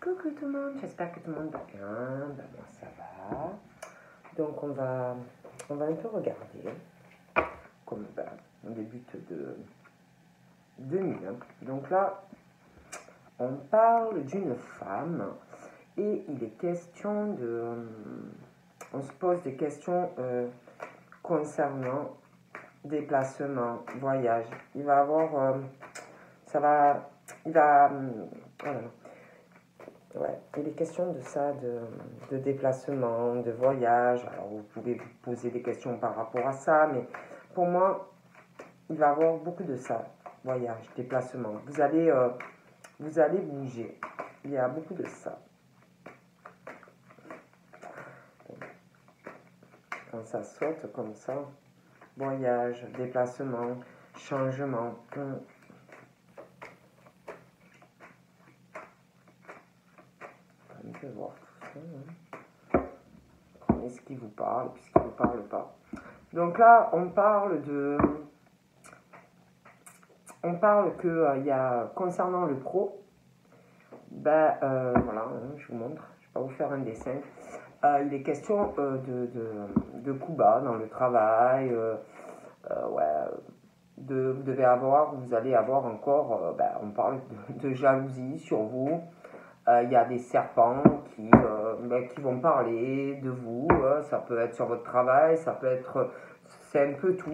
Coucou tout le monde, j'espère que tout le monde va bien. Ben, moi ça va. Donc on va un peu regarder, comme on débute de nuit. Donc là, on parle d'une femme et il est question de... on se pose des questions concernant déplacement, voyage. Il va avoir... ça va... Il va... oh là là. Ouais, il est question de ça, de déplacement, de voyage. Alors, vous pouvez vous poser des questions par rapport à ça, mais pour moi, il va y avoir beaucoup de ça. Voyage, déplacement. Vous allez bouger. Il y a beaucoup de ça. Quand ça saute comme ça, voyage, déplacement, changement. On peut voir tout ça. Prenez ce qui vous parle, puis ce qui ne vous parle pas. Donc là, on parle que il y a concernant le pro, voilà, je vous montre, je vais pas vous faire un dessin. Il est question de coups bas dans le travail, vous allez avoir encore, on parle de jalousie sur vous. Il y a des serpents qui vont parler de vous, ça peut être sur votre travail, ça peut être, c'est un peu tout,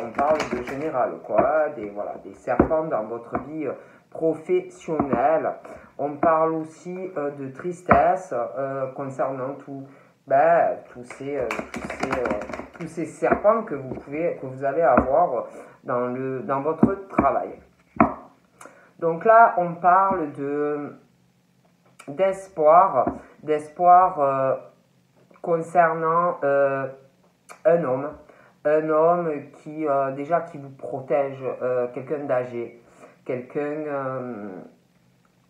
on parle de général, quoi, des serpents dans votre vie professionnelle. On parle aussi de tristesse concernant tous ces serpents que vous allez avoir dans votre travail. Donc là, on parle d'espoir concernant un homme qui vous protège, quelqu'un d'âgé,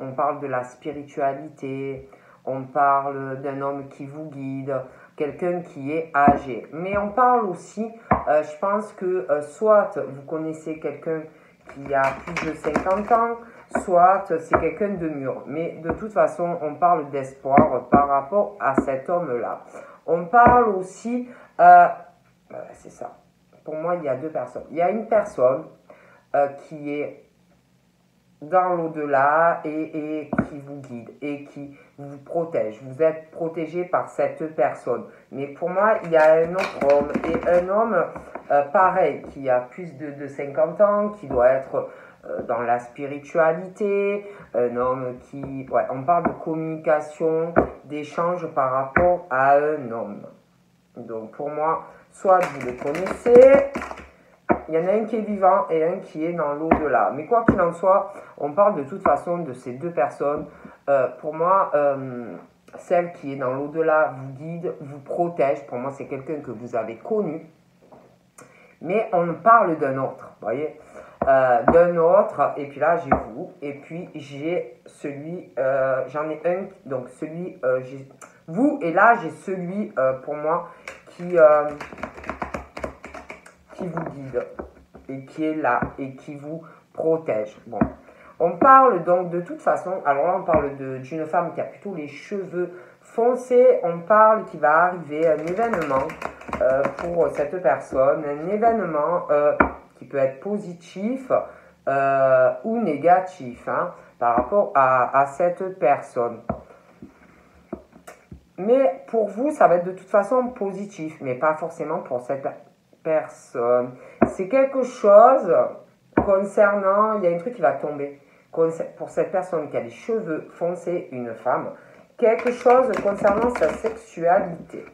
on parle de la spiritualité, on parle d'un homme qui vous guide, quelqu'un qui est âgé. Mais on parle aussi, je pense que soit vous connaissez quelqu'un qui a plus de 50 ans, soit c'est quelqu'un de mûr. Mais de toute façon, on parle d'espoir par rapport à cet homme-là. On parle aussi, c'est ça. Pour moi, il y a deux personnes. Il y a une personne qui est dans l'au-delà et qui vous guide et qui vous protège. Vous êtes protégé par cette personne. Mais pour moi, il y a un autre homme et un homme pareil qui a plus de 50 ans, qui doit être dans la spiritualité, un homme qui... Ouais, on parle de communication, d'échange par rapport à un homme. Donc pour moi, soit vous le connaissez, il y en a un qui est vivant et un qui est dans l'au-delà. Mais quoi qu'il en soit, on parle de toute façon de ces deux personnes. Pour moi, celle qui est dans l'au-delà vous guide, vous protège. Pour moi, c'est quelqu'un que vous avez connu. Mais on parle d'un autre, vous voyez, d'un autre. Et puis là, j'ai vous. Et puis, j'ai celui, j'en ai un, donc celui, j'ai vous. Et là, j'ai celui, pour moi, qui vous guide et qui est là et qui vous protège. Bon, on parle donc de toute façon, alors là on parle d'une femme qui a plutôt les cheveux foncés, on parle qu'il va arriver un événement pour cette personne, un événement qui peut être positif ou négatif par rapport à cette personne. Mais pour vous, ça va être de toute façon positif, mais pas forcément pour cette personne. C'est quelque chose concernant, il y a un truc qui va tomber pour cette personne qui a les cheveux foncés, une femme, quelque chose concernant sa sexualité.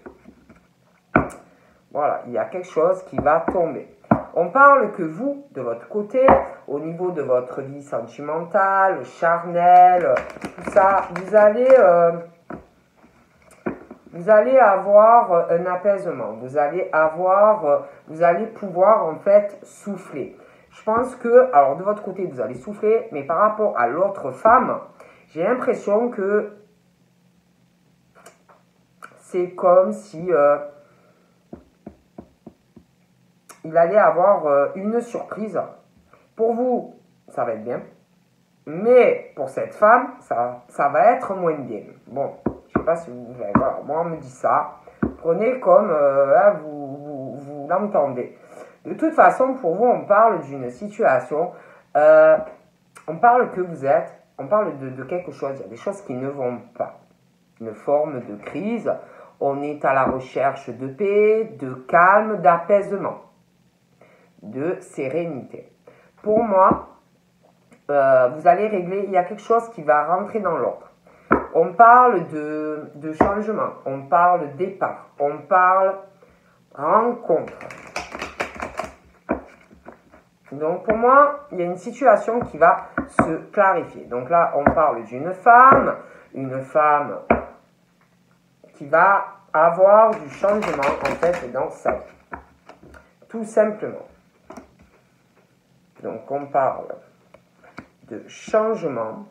Voilà, il y a quelque chose qui va tomber. On parle que vous, de votre côté, au niveau de votre vie sentimentale, charnelle, tout ça, vous allez avoir un apaisement, vous allez pouvoir en fait souffler. Je pense que, alors de votre côté, vous allez souffler, mais par rapport à l'autre femme, j'ai l'impression que c'est comme si il allait avoir une surprise. Pour vous, ça va être bien. Mais pour cette femme, ça va être moins bien. Bon, je sais pas si vous... Voilà, moi, on me dit ça. Prenez comme hein, vous l'entendez. De toute façon, pour vous, on parle d'une situation. On parle que vous êtes. On parle de quelque chose. Il y a des choses qui ne vont pas. Une forme de crise. On est à la recherche de paix, de calme, d'apaisement, de sérénité. Pour moi, vous allez régler. Il y a quelque chose qui va rentrer dans l'ordre. On parle de changement, on parle départ, on parle rencontre. Donc pour moi, il y a une situation qui va se clarifier. Donc là, on parle d'une femme, une femme qui va avoir du changement en fait dans sa vie. Tout simplement. Donc on parle de changement.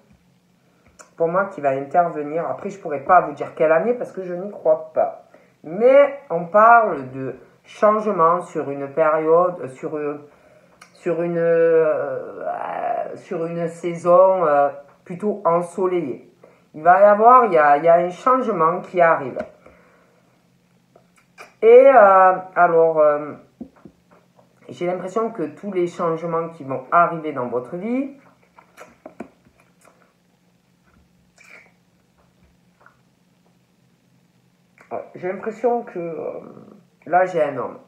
Pour moi, qui va intervenir. Après, je ne pourrais pas vous dire quelle année parce que je n'y crois pas. Mais on parle de changement sur une période, sur une saison plutôt ensoleillée. Il va y avoir, il y a un changement qui arrive. Et alors, j'ai l'impression que tous les changements qui vont arriver dans votre vie, j'ai l'impression que là j'ai un homme.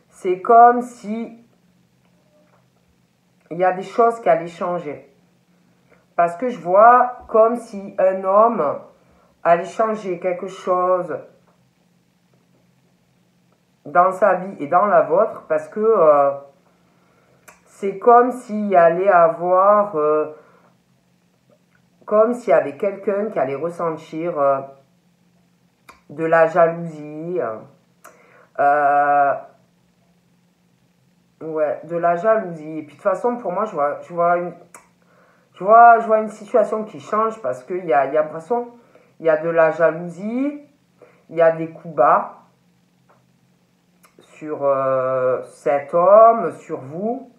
C'est comme si il y a des choses qui allaient changer. Parce que je vois comme si un homme allait changer quelque chose dans sa vie et dans la vôtre. Parce que c'est comme s'il allait avoir... comme s'il y avait quelqu'un qui allait ressentir... de la jalousie, ouais, de la jalousie. Et puis de toute façon, pour moi, je vois une situation qui change parce qu'il y a, de toute façon, il y a de la jalousie, il y a des coups bas sur cet homme, sur vous.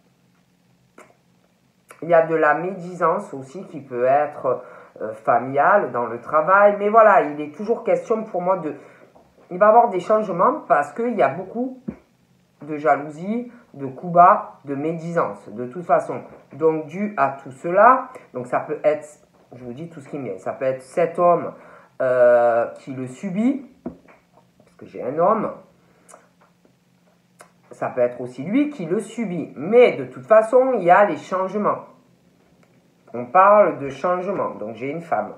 Il y a de la médisance aussi qui peut être familiale dans le travail. Mais voilà, il est toujours question pour moi de... Il va y avoir des changements parce qu'il y a beaucoup de jalousie, de coups bas, de médisance, de toute façon. Donc, dû à tout cela, donc ça peut être, je vous dis tout ce qui me vient, ça peut être cet homme qui le subit, parce que j'ai un homme, ça peut être aussi lui qui le subit. Mais de toute façon, il y a les changements. On parle de changement. Donc, j'ai une femme.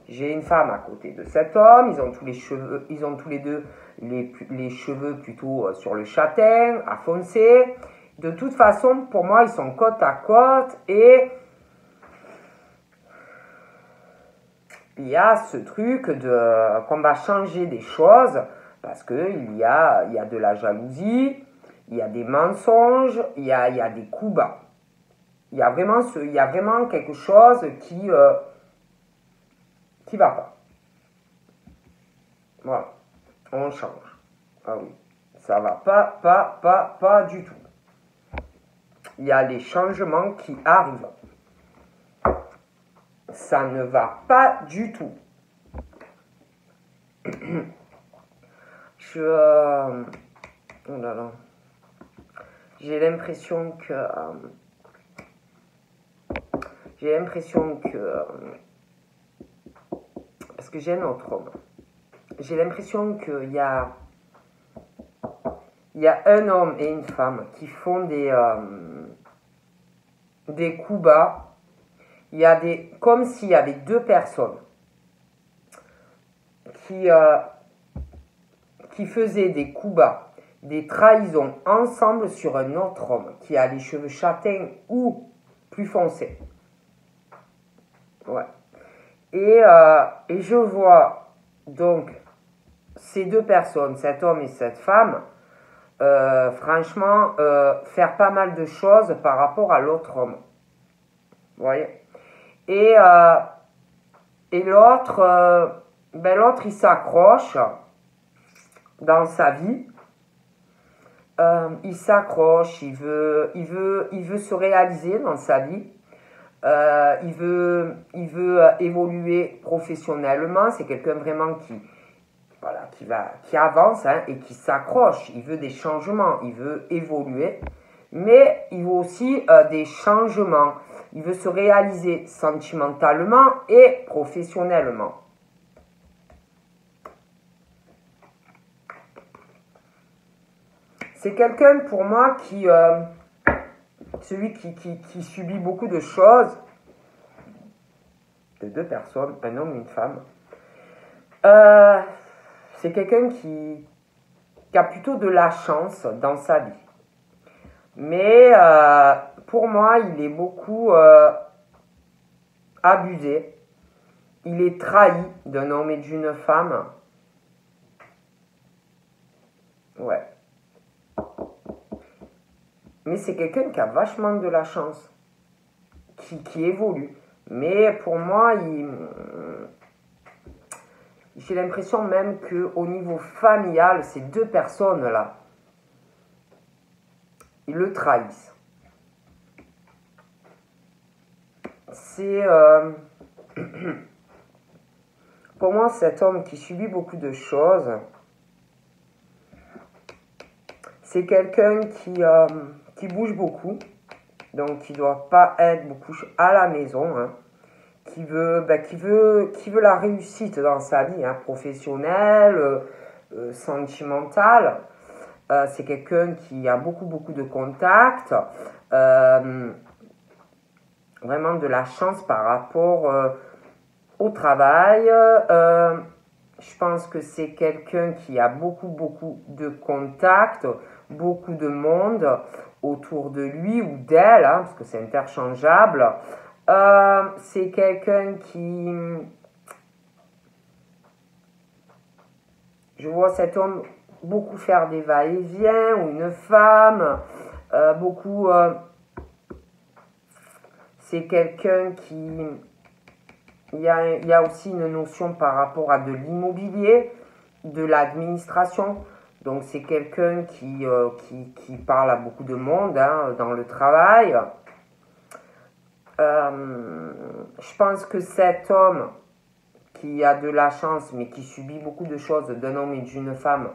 J'ai une femme à côté de cet homme. Ils ont tous les cheveux, ils ont tous les deux les cheveux plutôt sur le châtain, à foncé. De toute façon, pour moi, ils sont côte à côte et il y a ce truc qu'on va changer des choses parce qu'il y a de la jalousie, il y a des mensonges, il y a des coups bas. Il y a vraiment quelque chose qui va pas. Voilà, on change. Ah oui, ça va pas du tout. Il y a les changements qui arrivent. Ça ne va pas du tout. Oh là là. J'ai l'impression que parce que j'ai un autre homme. J'ai l'impression qu'il y a un homme et une femme qui font des coups bas. Il y a comme s'il y avait deux personnes qui faisaient des coups bas, des trahisons ensemble sur un autre homme qui a les cheveux châtains ou plus foncés. Ouais. Et je vois donc ces deux personnes, cet homme et cette femme, franchement, faire pas mal de choses par rapport à l'autre homme. Vous voyez? Et l'autre, l'autre, il s'accroche dans sa vie. Il s'accroche, il veut se réaliser dans sa vie. Il veut évoluer professionnellement. C'est quelqu'un vraiment voilà, qui avance hein, et qui s'accroche. Il veut des changements, il veut évoluer. Mais il veut aussi des changements. Il veut se réaliser sentimentalement et professionnellement. C'est quelqu'un pour moi celui qui subit beaucoup de choses, de deux personnes, un homme et une femme. C'est quelqu'un qui a plutôt de la chance dans sa vie. Mais pour moi, il est beaucoup abusé. Il est trahi d'un homme et d'une femme. Ouais. Mais c'est quelqu'un qui a vachement de la chance, qui évolue. Mais pour moi, j'ai l'impression même qu'au niveau familial, ces deux personnes-là, ils le trahissent. C'est... pour moi, cet homme qui subit beaucoup de choses, c'est quelqu'un qui bouge beaucoup, donc qui ne doit pas être beaucoup à la maison, hein, qui veut la réussite dans sa vie, hein, professionnelle, sentimentale. C'est quelqu'un qui a beaucoup de contacts, vraiment de la chance par rapport au travail. Je pense que c'est quelqu'un qui a beaucoup de contacts, beaucoup de monde autour de lui ou d'elle, hein, parce que c'est interchangeable. C'est quelqu'un qui... Je vois cet homme beaucoup faire des va-et-vient, ou une femme, c'est quelqu'un qui... Il y a aussi une notion par rapport à de l'immobilier, de l'administration. Donc c'est quelqu'un qui parle à beaucoup de monde hein, dans le travail. Je pense que cet homme qui a de la chance mais qui subit beaucoup de choses d'un homme et d'une femme,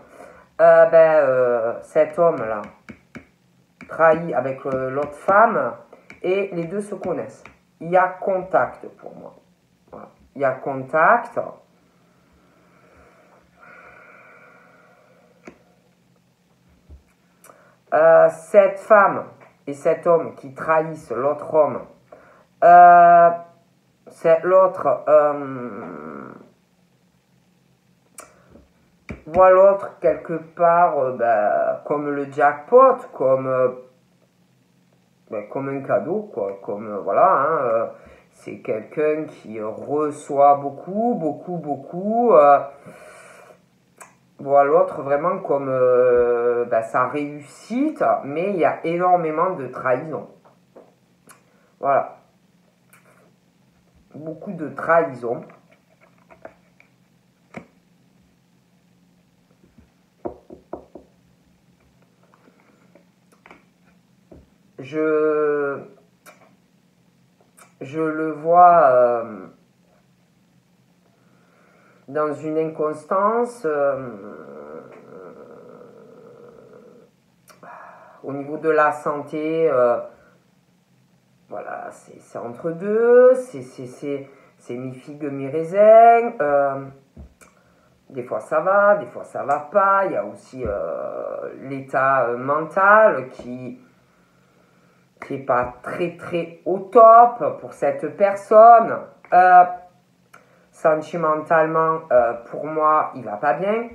cet homme-là trahit avec l'autre femme et les deux se connaissent. Il y a contact pour moi. Voilà. Il y a contact. Cette femme et cet homme qui trahissent l'autre homme, c'est l'autre voit l'autre quelque part comme le jackpot, comme un cadeau, quoi, comme voilà, hein, c'est quelqu'un qui reçoit beaucoup, voit l'autre vraiment comme sa réussite, mais il y a énormément de trahison. Voilà. Beaucoup de trahison. Je le vois dans une inconstance au niveau de la santé. Voilà, c'est entre deux, c'est mi-figue, mi-raisin. Des fois ça va, des fois ça va pas. Il y a aussi l'état mental qui n'est pas très au top pour cette personne. Sentimentalement, pour moi, il va pas bien.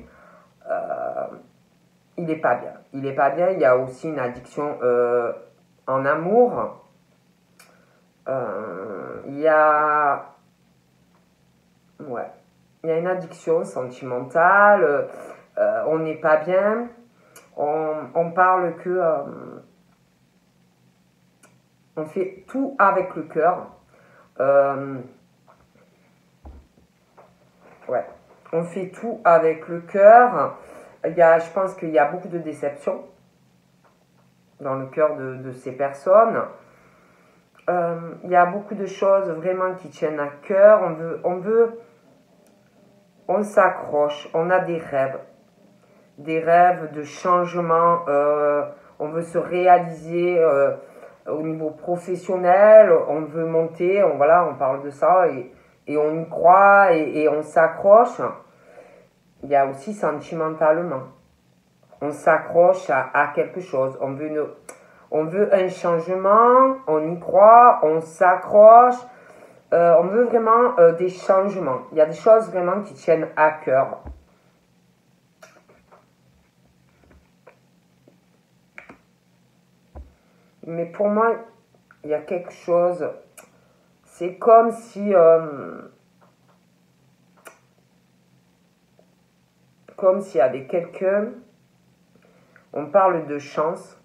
Il est pas bien. Il est pas bien. Il y a aussi une addiction en amour. Il y a une addiction sentimentale. On n'est pas bien. On parle que on fait tout avec le cœur. On fait tout avec le cœur. Je pense qu'il y a beaucoup de déception dans le cœur de ces personnes. Il y a beaucoup de choses vraiment qui tiennent à cœur. On s'accroche, on a des rêves de changement. On veut se réaliser au niveau professionnel, on veut monter, voilà, on parle de ça et on y croit et on s'accroche. Il y a aussi sentimentalement. On s'accroche à quelque chose. On veut un changement, on y croit, on s'accroche. On veut vraiment des changements. Il y a des choses vraiment qui tiennent à cœur. Mais pour moi, il y a quelque chose. C'est comme si s'il y avait quelqu'un. On parle de chance.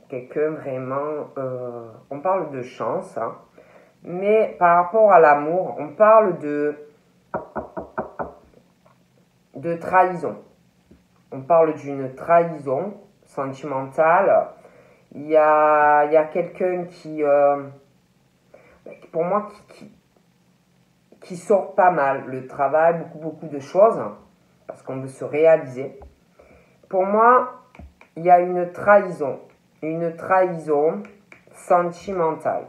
Quelqu'un vraiment. On parle de chance. Hein. Mais par rapport à l'amour, on parle de trahison. On parle d'une trahison sentimentale. Il y a quelqu'un qui, pour moi, qui sort pas mal le travail, beaucoup de choses, parce qu'on veut se réaliser. Pour moi, il y a une trahison sentimentale.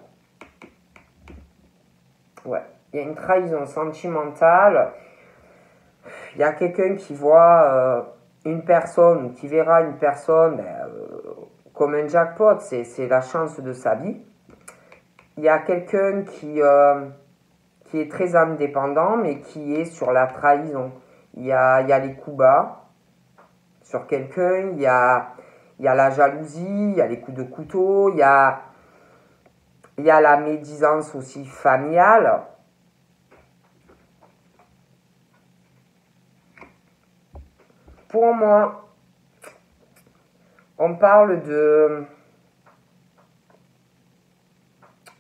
Ouais, il y a une trahison sentimentale. Il y a quelqu'un qui voit une personne, qui verra une personne comme un jackpot, c'est la chance de sa vie. Il y a quelqu'un qui est très indépendant, mais qui est sur la trahison. Il y a les coups bas sur quelqu'un, il y a la jalousie, il y a les coups de couteau, il y a la médisance aussi familiale. Pour moi, on parle de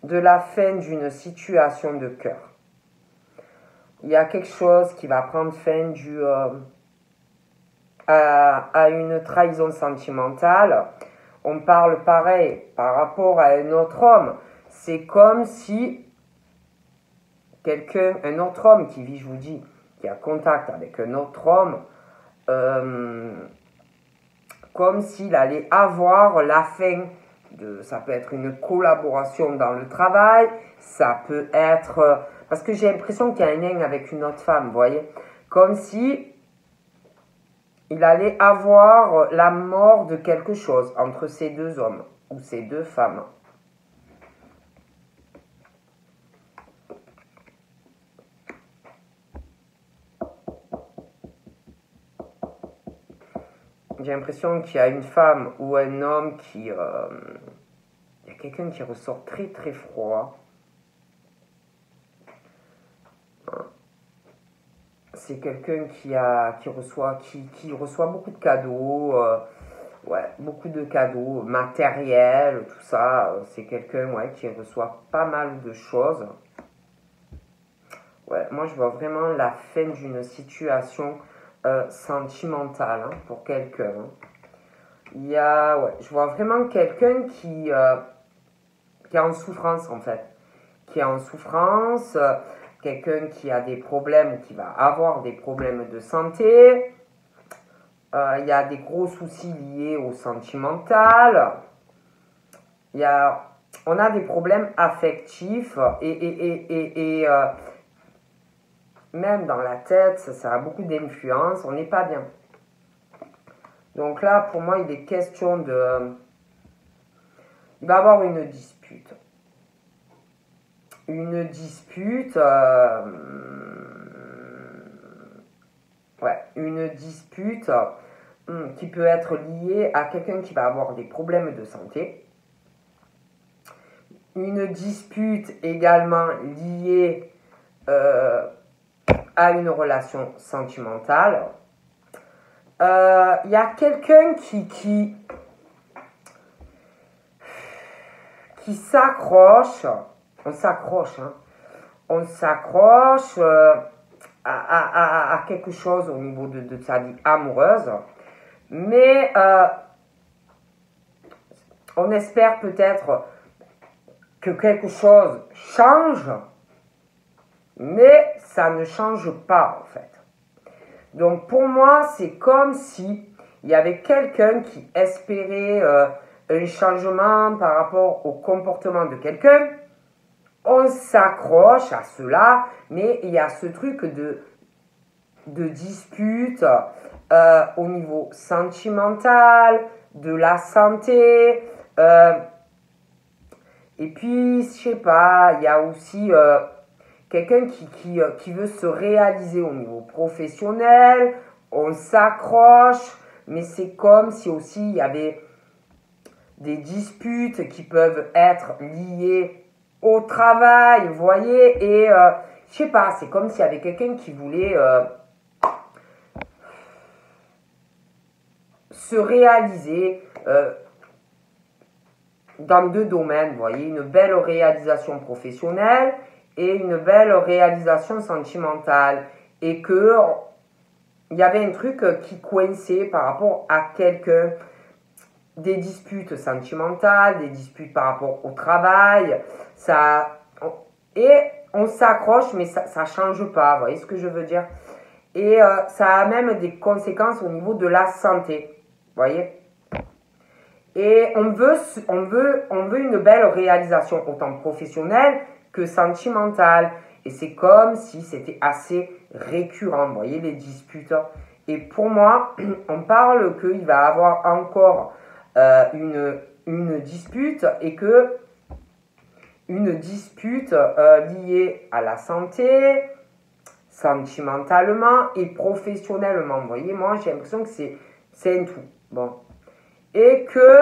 la fin d'une situation de cœur. Il y a quelque chose qui va prendre fin dû à une trahison sentimentale. On parle pareil par rapport à un autre homme. C'est comme si un autre homme qui vit, je vous dis, qui a contact avec un autre homme, comme s'il allait avoir la fin ça peut être une collaboration dans le travail, ça peut être, parce que j'ai l'impression qu'il y a un lien avec une autre femme, vous voyez, comme si il allait avoir la mort de quelque chose entre ces deux hommes ou ces deux femmes. J'ai l'impression qu'il y a une femme ou un homme qui... il y a quelqu'un qui ressort très très froid. C'est quelqu'un qui reçoit beaucoup de cadeaux, beaucoup de cadeaux matériels, tout ça. C'est quelqu'un qui reçoit pas mal de choses. Ouais, moi je vois vraiment la fin d'une situation sentimentale pour quelqu'un. Je vois vraiment quelqu'un qui est en souffrance en fait. Qui est en souffrance, quelqu'un qui a des problèmes, qui va avoir des problèmes de santé. Il y a des gros soucis liés au sentimental. On a des problèmes affectifs et même dans la tête, ça a beaucoup d'influence, on n'est pas bien. Donc là, pour moi, il est question de... Il va y avoir une dispute. Une dispute... une dispute qui peut être liée à quelqu'un qui va avoir des problèmes de santé. Une dispute également liée à une relation sentimentale. Il y a quelqu'un qui s'accroche, on s'accroche à quelque chose au niveau de sa vie amoureuse, mais on espère peut-être que quelque chose change, mais ça ne change pas en fait. Donc pour moi, c'est comme si il y avait quelqu'un qui espérait un changement par rapport au comportement de quelqu'un. On s'accroche à cela, mais il y a ce truc de dispute au niveau sentimental, de la santé. Et puis, je sais pas, il y a aussi quelqu'un qui veut se réaliser au niveau professionnel. On s'accroche, mais c'est comme si aussi il y avait des disputes qui peuvent être liées au travail, vous voyez, et je sais pas, c'est comme s'il y avait quelqu'un qui voulait se réaliser dans deux domaines, vous voyez, une belle réalisation professionnelle et une belle réalisation sentimentale, et que il y avait un truc qui coinçait par rapport à quelqu'un, des disputes sentimentales, des disputes par rapport au travail, et on s'accroche, mais ça change pas, vous voyez ce que je veux dire? Et ça a même des conséquences au niveau de la santé, vous voyez? Et on veut une belle réalisation, autant professionnelle que sentimentale. Et c'est comme si c'était assez récurrent, vous voyez, les disputes. Et pour moi, on parle qu'il va y avoir encore une dispute, et que une dispute liée à la santé, sentimentalement et professionnellement. Vous voyez, moi, j'ai l'impression que c'est un tout. Bon. Et que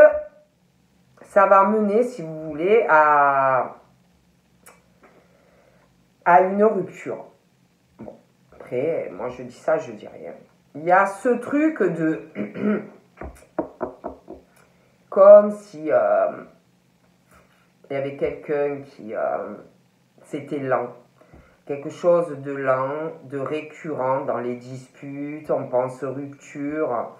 ça va mener, si vous voulez, à une rupture. Bon, après, moi je dis ça, je dis rien. Il y a ce truc de comme si il y avait quelqu'un qui c'était lent, quelque chose de lent, de récurrent dans les disputes, on pense rupture.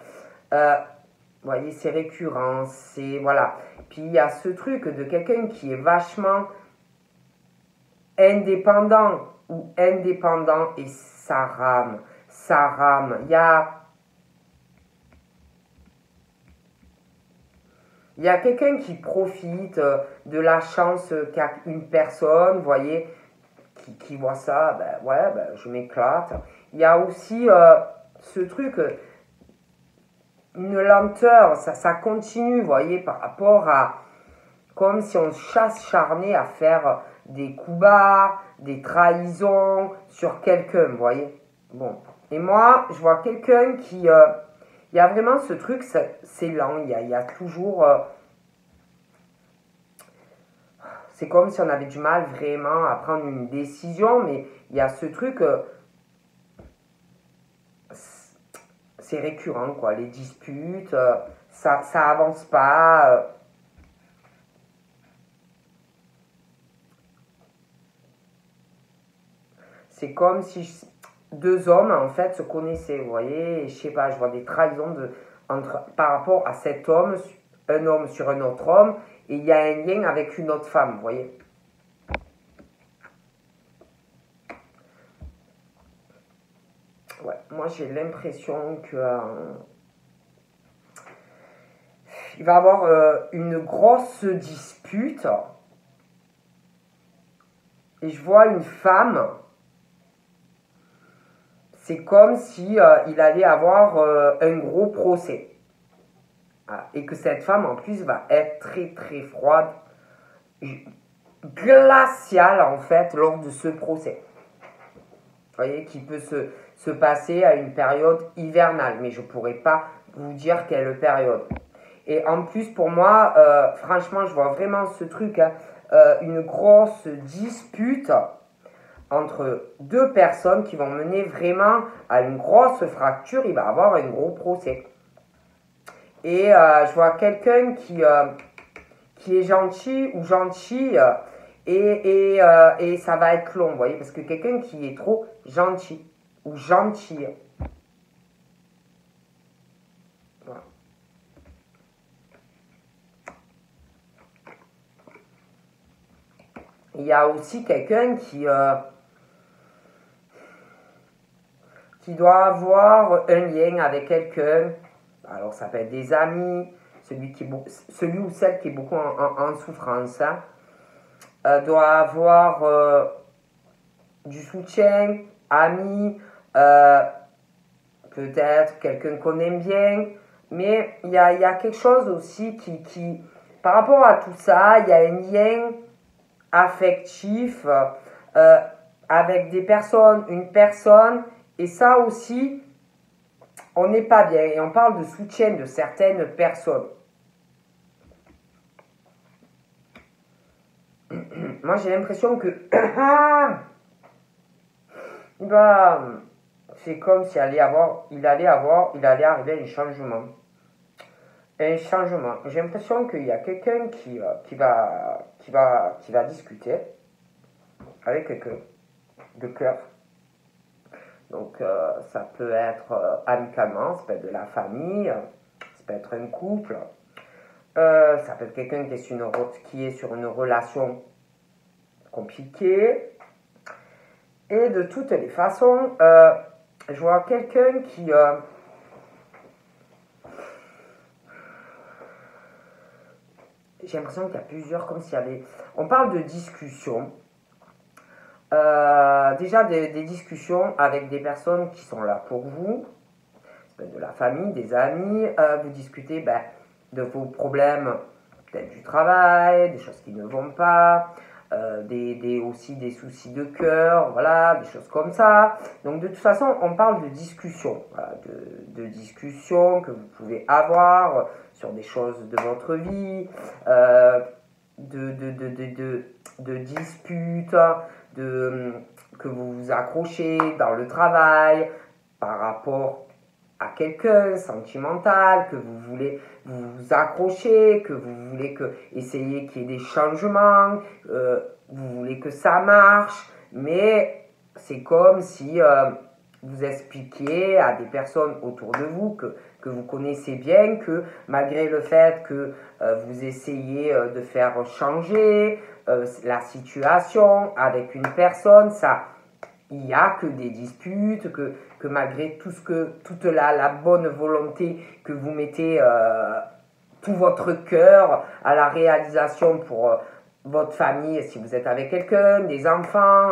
Vous voyez, c'est récurrent, c'est voilà. Puis il y a ce truc de quelqu'un qui est vachement indépendant ou indépendant, et ça rame, ça rame. Il y a quelqu'un qui profite de la chance qu'a une personne, vous voyez, qui voit ça, ben ouais, ben je m'éclate. Il y a aussi ce truc, une lenteur, ça continue, vous voyez, par rapport à, comme si on chasse-charnait à faire des coups bas, des trahisons sur quelqu'un, vous voyez. Bon, et moi, je vois quelqu'un qui, il y a vraiment ce truc, c'est lent, il y a toujours, c'est comme si on avait du mal vraiment à prendre une décision, mais il y a ce truc, c'est récurrent, quoi, les disputes, ça avance pas. C'est comme si deux hommes, en fait, se connaissaient, vous voyez, et je sais pas, je vois des trahisons par rapport à cet homme, un homme sur un autre homme, et il y a un lien avec une autre femme, vous voyez. Ouais, moi j'ai l'impression que il va y avoir une grosse dispute, et je vois une femme. C'est comme si il allait avoir un gros procès. Ah, et que cette femme, en plus, va être très, très froide, glaciale, en fait, lors de ce procès. Vous voyez, qui peut se passer à une période hivernale. Mais je ne pourrais pas vous dire quelle période. Et en plus, pour moi, franchement, je vois vraiment ce truc, hein, une grosse dispute entre deux personnes qui vont mener vraiment à une grosse fracture. Il va y avoir un gros procès. Et je vois quelqu'un qui est gentil ou gentille, et ça va être long, vous voyez, parce que quelqu'un qui est trop gentil ou gentille. Voilà. il y a aussi quelqu'un qui doit avoir un lien avec quelqu'un. Alors, ça peut être des amis, celui ou celle qui est beaucoup en souffrance, hein, doit avoir du soutien, amis, peut-être quelqu'un qu'on aime bien, mais il y a quelque chose aussi par rapport à tout ça, il y a un lien affectif avec des personnes, une personne, et ça aussi, on n'est pas bien. Et on parle de soutien de certaines personnes. Moi, j'ai l'impression que bah, c'est comme s'il allait arriver un changement. Un changement. J'ai l'impression qu'il y a quelqu'un qui va discuter avec quelqu'un de cœur. Donc, ça peut être amicalement, ça peut être de la famille, ça peut être un couple, ça peut être quelqu'un qui est sur une relation compliquée. Et de toutes les façons, je vois quelqu'un qui... j'ai l'impression qu'il y a plusieurs, comme s'il y avait... On parle de discussion. Déjà des discussions avec des personnes qui sont là pour vous. Ça peut être de la famille, des amis. Vous discutez de vos problèmes, peut-être du travail, des choses qui ne vont pas. Aussi des soucis de cœur, voilà, des choses comme ça. Donc de toute façon, on parle de discussion, voilà, de discussion que vous pouvez avoir sur des choses de votre vie, de disputes, que vous vous accrochez dans le travail par rapport à quelqu'un sentimental, que vous voulez vous accrocher, que vous voulez essayer qu'il y ait des changements, vous voulez que ça marche, mais c'est comme si vous expliquiez à des personnes autour de vous que vous connaissez bien, que malgré le fait que vous essayez de faire changer la situation avec une personne, il n'y a que des disputes, que malgré toute la bonne volonté que vous mettez tout votre cœur à la réalisation pour votre famille, si vous êtes avec quelqu'un, des enfants,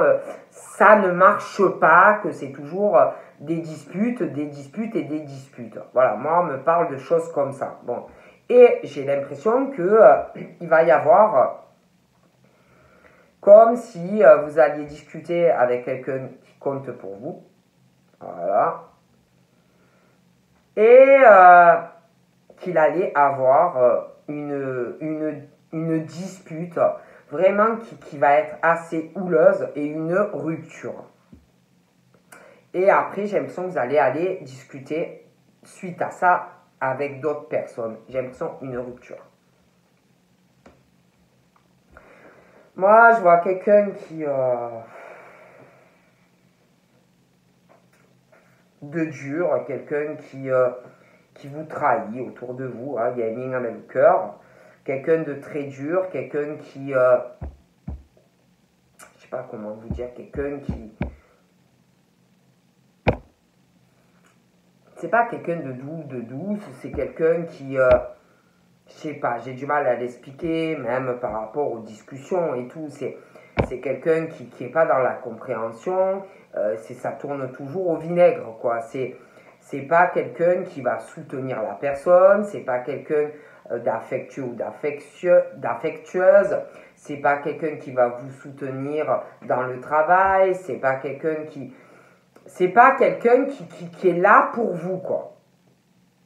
ça ne marche pas, que c'est toujours des disputes et des disputes. Voilà, moi on me parle de choses comme ça. Bon, et j'ai l'impression que il va y avoir comme si vous alliez discuter avec quelqu'un qui compte pour vous. Voilà. Et qu'il allait avoir une dispute vraiment qui va être assez houleuse et une rupture. Et après, j'ai l'impression que vous allez aller discuter suite à ça avec d'autres personnes. J'ai l'impression une rupture. Moi, je vois quelqu'un de dur, quelqu'un qui vous trahit autour de vous. Hein, il y a un lien avec le cœur. Quelqu'un de très dur, quelqu'un qui... je sais pas comment vous dire, quelqu'un qui... C'est pas quelqu'un de douce, c'est quelqu'un qui... je sais pas, j'ai du mal à l'expliquer, même par rapport aux discussions et tout. C'est quelqu'un qui est pas dans la compréhension, ça tourne toujours au vinaigre, quoi. C'est pas quelqu'un qui va soutenir la personne, c'est pas quelqu'un d'affectueux ou d'affectueuse, c'est pas quelqu'un qui va vous soutenir dans le travail, c'est pas quelqu'un qui est là pour vous, quoi.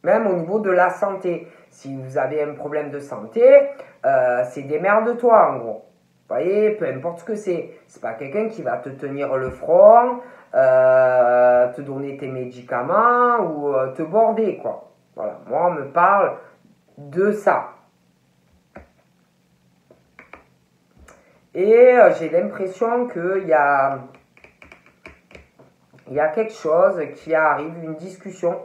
Même au niveau de la santé. Si vous avez un problème de santé, c'est démerde-toi, en gros. Vous voyez, peu importe ce que c'est. C'est pas quelqu'un qui va te tenir le front, te donner tes médicaments ou te border, quoi. Voilà, moi, on me parle de ça. Et j'ai l'impression qu'il y a quelque chose qui arrive, une discussion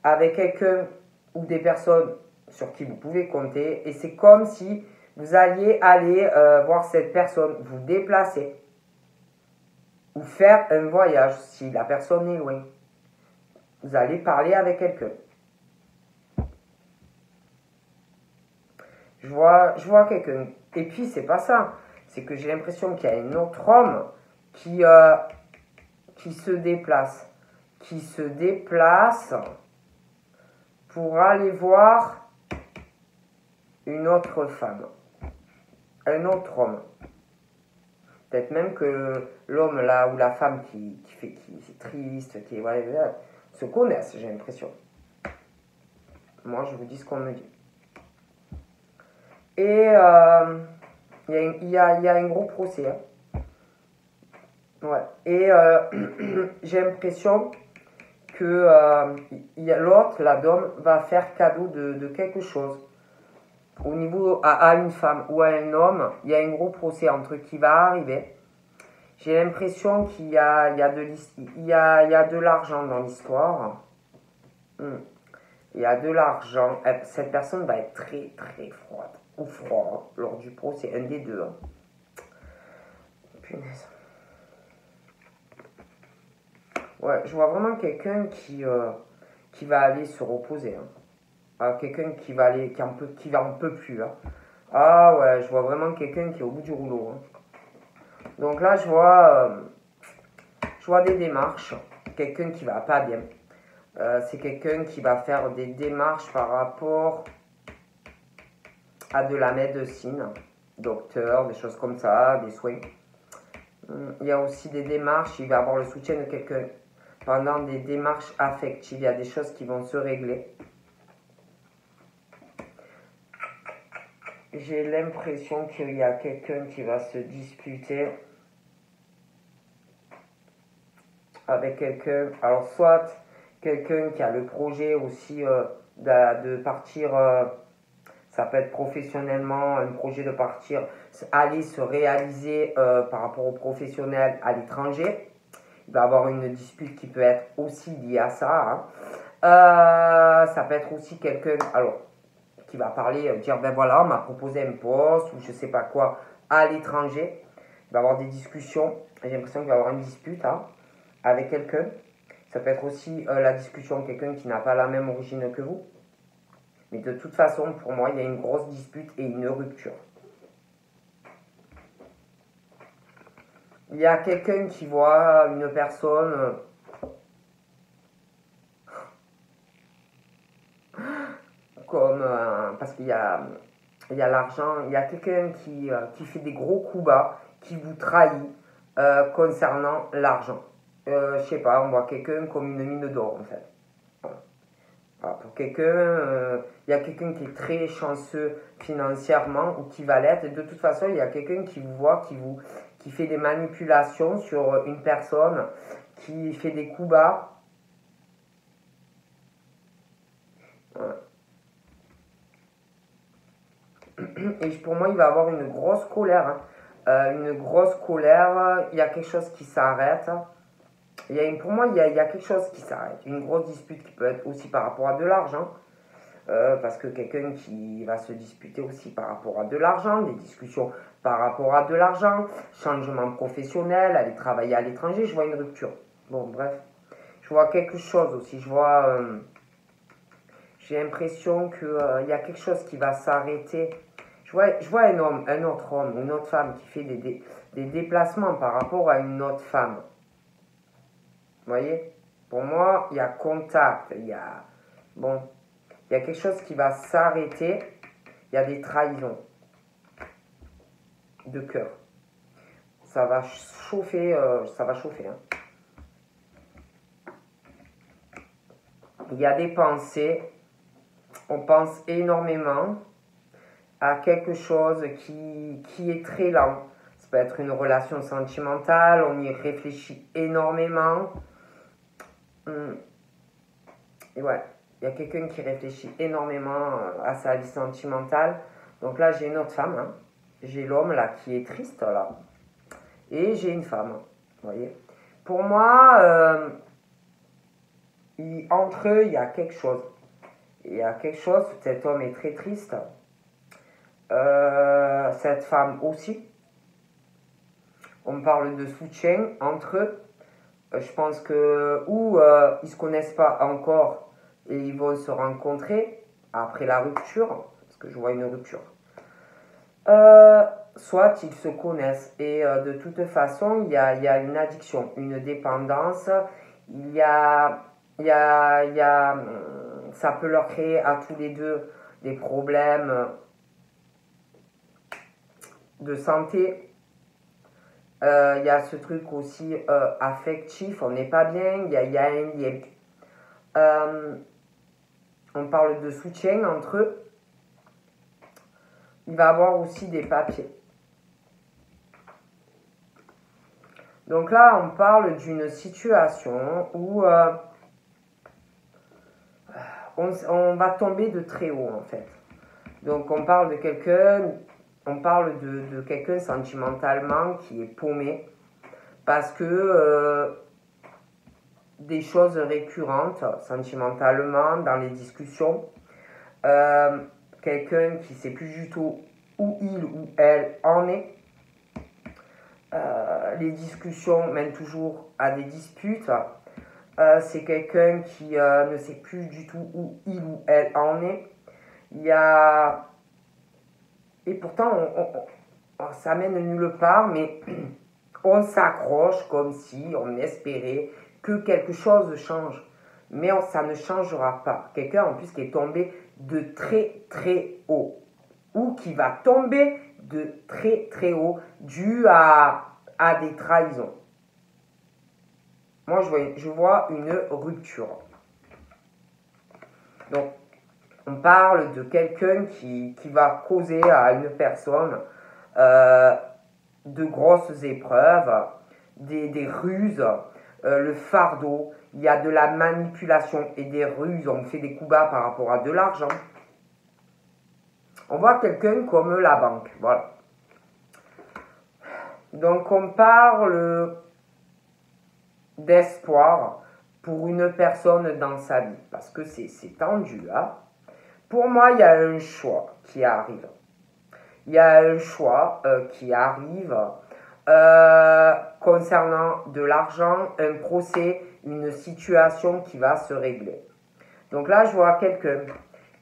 avec quelqu'un ou des personnes sur qui vous pouvez compter, et c'est comme si Vous alliez aller voir cette personne, vous déplacer ou faire un voyage si la personne est loin. Vous allez parler avec quelqu'un. Je vois quelqu'un. Et puis, c'est pas ça. C'est que j'ai l'impression qu'il y a un autre homme qui se déplace. Qui se déplace pour aller voir une autre femme. Un autre homme. Peut-être même que l'homme là ou la femme qui est triste, qui est, voilà, se connaissent, j'ai l'impression. Moi, je vous dis ce qu'on me dit. Et il y a un gros procès. Hein. Ouais. Et j'ai l'impression que l'autre, la dame, va faire cadeau de quelque chose. Au niveau à une femme ou à un homme, il y a un gros procès entre qui va arriver. J'ai l'impression qu'il y a de l'argent dans l'histoire. Il y a de l'argent. Cette personne va être très très froide ou froid lors du procès, un des deux. Hein. Punaise. Ouais, je vois vraiment quelqu'un qui va aller se reposer. Hein. Quelqu'un qui va aller, qui va un peu plus. Hein. Ah ouais, je vois vraiment quelqu'un qui est au bout du rouleau. Hein. Donc là, je vois des démarches. Quelqu'un qui va pas bien. C'est quelqu'un qui va faire des démarches par rapport à de la médecine, docteur, des choses comme ça, des soins. Il y a aussi des démarches, il va avoir le soutien de quelqu'un pendant des démarches affectives. Il y a des choses qui vont se régler. J'ai l'impression qu'il y a quelqu'un qui va se disputer avec quelqu'un. Alors, soit quelqu'un qui a le projet aussi de partir, ça peut être professionnellement, un projet de partir, aller se réaliser par rapport au professionnel à l'étranger. Il va y avoir une dispute qui peut être aussi liée à ça. Hein. Ça peut être aussi quelqu'un, alors, qui va parler, dire, ben voilà, on m'a proposé un poste ou je sais pas quoi à l'étranger. Il va y avoir des discussions. J'ai l'impression qu'il va y avoir une dispute hein, avec quelqu'un. Ça peut être aussi la discussion de quelqu'un qui n'a pas la même origine que vous. Mais de toute façon, pour moi, il y a une grosse dispute et une rupture. Il y a quelqu'un qui voit une personne comme parce qu'il y a l'argent, il y a quelqu'un qui fait des gros coups bas, qui vous trahit concernant l'argent. Je sais pas, on voit quelqu'un comme une mine d'or en fait. Voilà, pour quelqu'un, il y a quelqu'un qui est très chanceux financièrement ou qui va l'être. Et de toute façon, il y a quelqu'un qui vous voit, qui fait des manipulations sur une personne, qui fait des coups bas. Voilà. Et pour moi, il va avoir une grosse colère. Hein. Une grosse colère, il y a quelque chose qui s'arrête. Pour moi, il y a quelque chose qui s'arrête. Une grosse dispute qui peut être aussi par rapport à de l'argent. Parce que quelqu'un qui va se disputer aussi par rapport à de l'argent, des discussions par rapport à de l'argent, changement professionnel, aller travailler à l'étranger, je vois une rupture. Bon, bref. Je vois quelque chose aussi. J'ai l'impression qu'il y a quelque chose qui va s'arrêter. Je vois un homme, un autre homme, une autre femme qui fait des déplacements par rapport à une autre femme. Vous voyez? Pour moi, il y a contact, il y a quelque chose qui va s'arrêter, il y a des trahisons de cœur. Ça va chauffer, Hein. Il y a des pensées, on pense énormément à quelque chose qui est très lent. Ça peut être une relation sentimentale, on y réfléchit énormément. Et ouais, il y a quelqu'un qui réfléchit énormément à sa vie sentimentale. Donc là, j'ai une autre femme. Hein. J'ai l'homme là qui est triste là. Et j'ai une femme. Vous voyez. Pour moi, entre eux, il y a quelque chose. Il y a quelque chose, cet homme est très triste. cette femme aussi. On parle de soutien entre eux. Je pense que ils ne se connaissent pas encore et ils vont se rencontrer après la rupture, parce que je vois une rupture. Soit ils se connaissent et de toute façon il y a une addiction, une dépendance, ça peut leur créer à tous les deux des problèmes de santé. Il y a ce truc aussi affectif, on n'est pas bien, il y a un lien. On parle de soutien entre eux. Il va y avoir aussi des papiers. Donc là, on parle d'une situation où on va tomber de très haut en fait. Donc on parle de quelqu'un, de quelqu'un sentimentalement qui est paumé parce que des choses récurrentes sentimentalement dans les discussions, quelqu'un qui ne sait plus du tout où il ou elle en est. Les discussions mènent toujours à des disputes. C'est quelqu'un qui ne sait plus du tout où il ou elle en est. Et pourtant, ça mène nulle part, mais on s'accroche comme si on espérait que quelque chose change. Mais ça ne changera pas. Quelqu'un en plus qui est tombé de très très haut. Ou qui va tomber de très très haut dû à des trahisons. Moi, je vois une rupture. Donc, on parle de quelqu'un qui va causer à une personne de grosses épreuves, des ruses, le fardeau. Il y a de la manipulation et des ruses. On fait des coups bas par rapport à de l'argent. On voit quelqu'un comme la banque. Voilà. Donc, on parle d'espoir pour une personne dans sa vie. Parce que c'est tendu, hein. Pour moi, il y a un choix qui arrive. Il y a un choix qui arrive concernant de l'argent, un procès, une situation qui va se régler. Donc là, je vois quelqu'un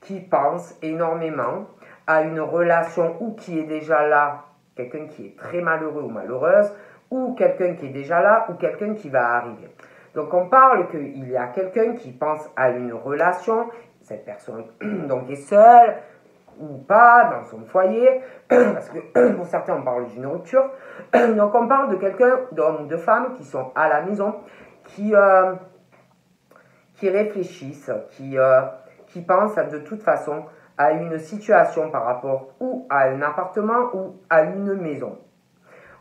qui pense énormément à une relation ou qui est déjà là, quelqu'un qui est très malheureux ou malheureuse, ou quelqu'un qui est déjà là, ou quelqu'un qui va arriver. Donc on parle qu'il y a quelqu'un qui pense à une relation, cette personne donc est seule ou pas dans son foyer, parce que pour certains on parle d'une rupture, donc on parle de quelqu'un, d'hommes ou de femmes qui sont à la maison, qui réfléchissent, qui pensent de toute façon à une situation par rapport ou à un appartement ou à une maison.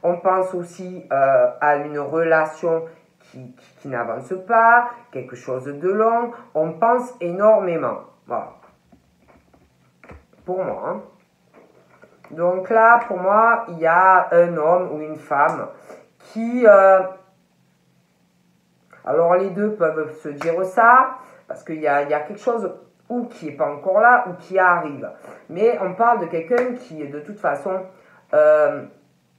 On pense aussi à une relation qui n'avance pas, quelque chose de long. On pense énormément. Voilà. Pour moi. Hein. Donc là, pour moi, il y a un homme ou une femme qui... alors les deux peuvent se dire ça, parce qu'il y a quelque chose ou qui n'est pas encore là, ou qui arrive. Mais on parle de quelqu'un qui, de toute façon...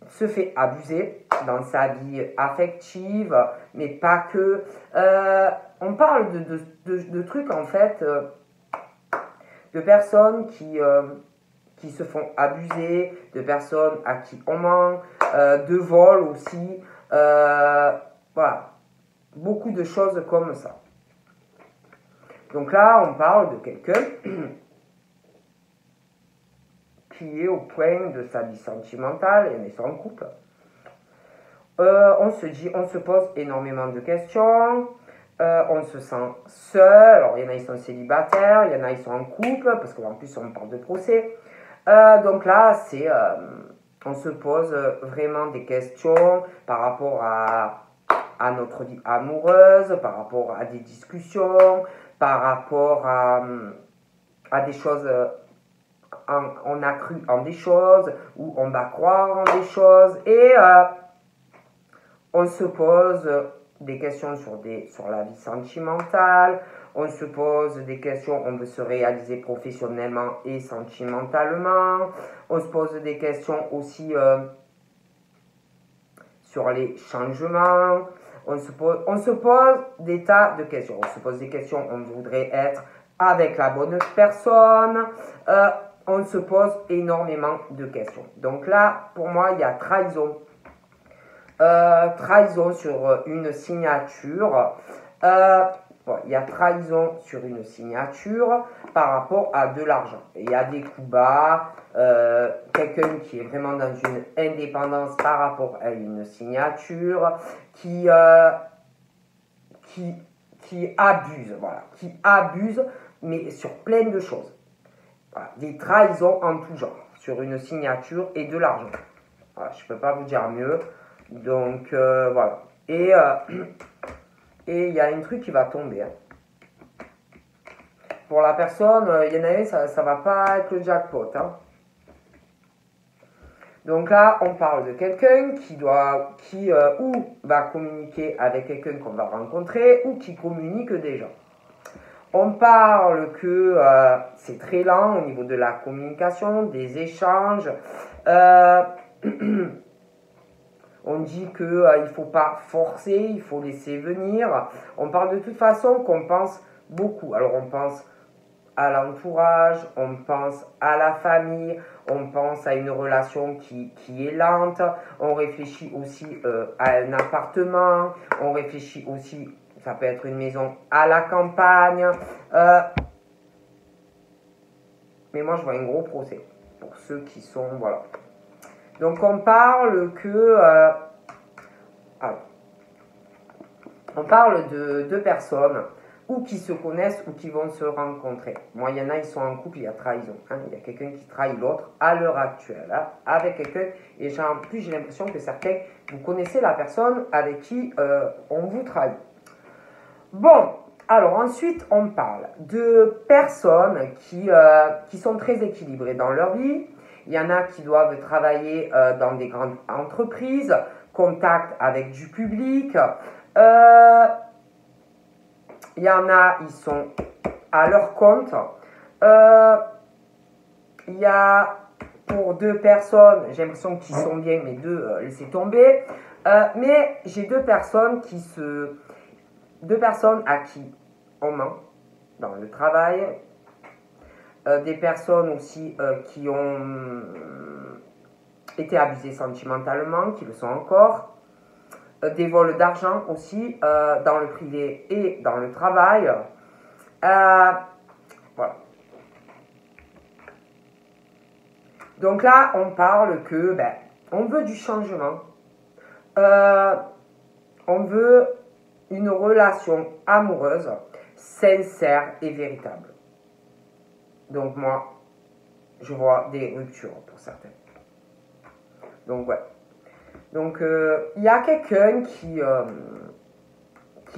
se fait abuser dans sa vie affective, mais pas que. On parle de trucs en fait, de personnes qui se font abuser, de personnes à qui on ment, de vol aussi. Voilà, beaucoup de choses comme ça. Donc là, on parle de quelqu'un qui est au point de sa vie sentimentale et son couple. On se pose énormément de questions, on se sent seul. Alors il y en a, ils sont célibataires, il y en a, ils sont en couple, parce qu'en plus on parle de procès. Donc là, on se pose vraiment des questions par rapport à notre vie amoureuse, par rapport à des discussions, par rapport à des choses... on a cru en des choses, ou on va croire en des choses, et on se pose des questions sur la vie sentimentale, on se pose des questions, on veut se réaliser professionnellement et sentimentalement, on se pose des questions aussi sur les changements, on se pose des tas de questions, on se pose des questions, on voudrait être avec la bonne personne, on se pose énormément de questions. Donc là, pour moi, il y a trahison. Trahison sur une signature. Il y a trahison sur une signature par rapport à de l'argent. Il y a des coups bas, quelqu'un qui est vraiment dans une indépendance par rapport à une signature, qui abuse, voilà, qui abuse, mais sur plein de choses. Voilà, des trahisons en tout genre, sur une signature et de l'argent. Voilà, je ne peux pas vous dire mieux. Donc, voilà. Et il y a un truc qui va tomber. Hein. Pour la personne, il y en a un, ça ne va pas être le jackpot. Hein. Donc là, on parle de quelqu'un qui ou va communiquer avec quelqu'un qu'on va rencontrer, ou qui communique déjà. On parle que c'est très lent au niveau de la communication, des échanges. On dit qu'il ne faut pas forcer, il faut laisser venir. On parle de toute façon qu'on pense beaucoup. Alors on pense à l'entourage, on pense à la famille, on pense à une relation qui est lente. On réfléchit aussi à un appartement, on réfléchit aussi, ça peut être une maison à la campagne. Mais moi je vois un gros procès pour ceux qui sont, voilà. Donc on parle que... on parle de deux personnes ou qui se connaissent ou qui vont se rencontrer. Moi, il y en a, ils sont en couple, il y a trahison. Hein. Il y a quelqu'un qui trahit l'autre à l'heure actuelle. Hein, avec quelqu'un, et en plus, j'ai l'impression que certains, vous connaissez la personne avec qui on vous trahit. Bon, alors ensuite, on parle de personnes qui sont très équilibrées dans leur vie. Il y en a qui doivent travailler dans des grandes entreprises, contact avec du public. Il y en a, ils sont à leur compte. Il y a pour deux personnes, j'ai l'impression qu'ils sont bien, mais deux, laissez tomber. Mais j'ai deux personnes à qui on ment dans le travail. Des personnes aussi qui ont été abusées sentimentalement, qui le sont encore. Des vols d'argent aussi dans le privé et dans le travail. Voilà. Donc là, on parle que on veut du changement. On veut une relation amoureuse, sincère et véritable. Donc moi, je vois des ruptures pour certains. Donc ouais. Donc, il y a quelqu'un qui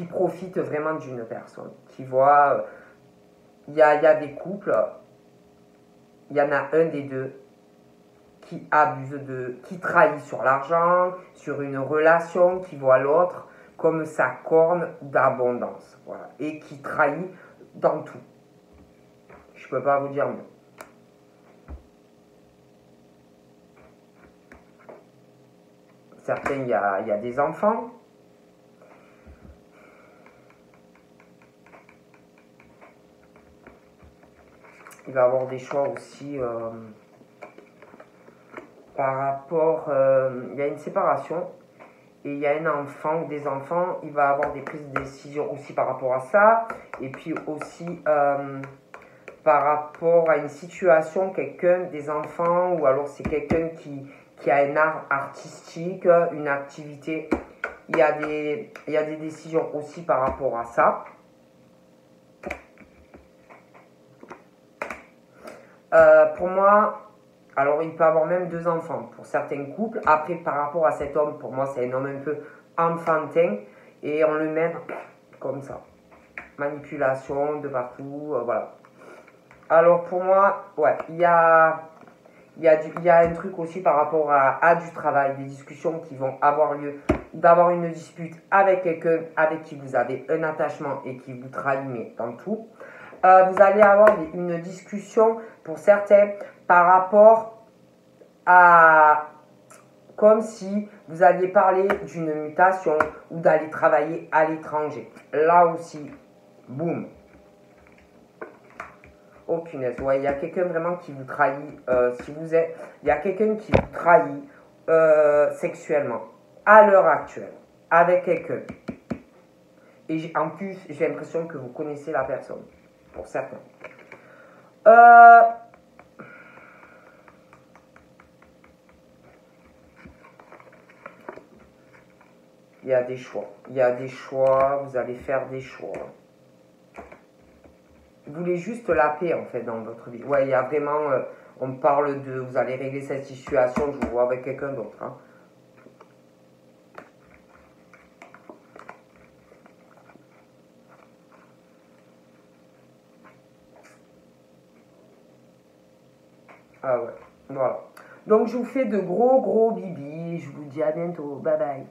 profite vraiment d'une personne, qui voit, il y a des couples, il y en a un des deux qui abuse qui trahit sur l'argent, sur une relation, qui voit l'autre comme sa corne d'abondance, voilà, et qui trahit dans tout. Je ne peux pas vous dire mieux. Certains, il y a des enfants. Il va y avoir des choix aussi par rapport... il y a une séparation et il y a un enfant ou des enfants. Il va y avoir des prises de décision aussi par rapport à ça. Et puis aussi par rapport à une situation, quelqu'un, des enfants, ou alors c'est quelqu'un qui a un art artistique, une activité. Il y a des décisions aussi par rapport à ça. Pour moi, alors il peut avoir même deux enfants pour certains couples. Après, par rapport à cet homme, pour moi, c'est un homme un peu enfantin. Et on le met comme ça. Manipulation de partout, voilà. Alors pour moi, ouais, il y a un truc aussi par rapport à du travail, des discussions qui vont avoir lieu Il va y avoir une dispute avec quelqu'un avec qui vous avez un attachement et qui vous trahit, mais dans tout. Vous allez avoir une discussion pour certains par rapport à comme si vous alliez parler d'une mutation ou d'aller travailler à l'étranger. Là aussi, boum. Oh punaise, ouais, il y a quelqu'un vraiment qui vous trahit. Il y a quelqu'un qui vous trahit sexuellement à l'heure actuelle avec quelqu'un. Et en plus, j'ai l'impression que vous connaissez la personne, pour certains. Il y a des choix. Il y a des choix, vous allez faire des choix. Vous voulez juste la paix en fait dans votre vie. Ouais, il y a vraiment, on parle de, vous allez régler cette situation, je vous vois avec quelqu'un d'autre. Hein. Ah ouais, voilà. Donc je vous fais de gros bibis, je vous dis à bientôt, bye bye.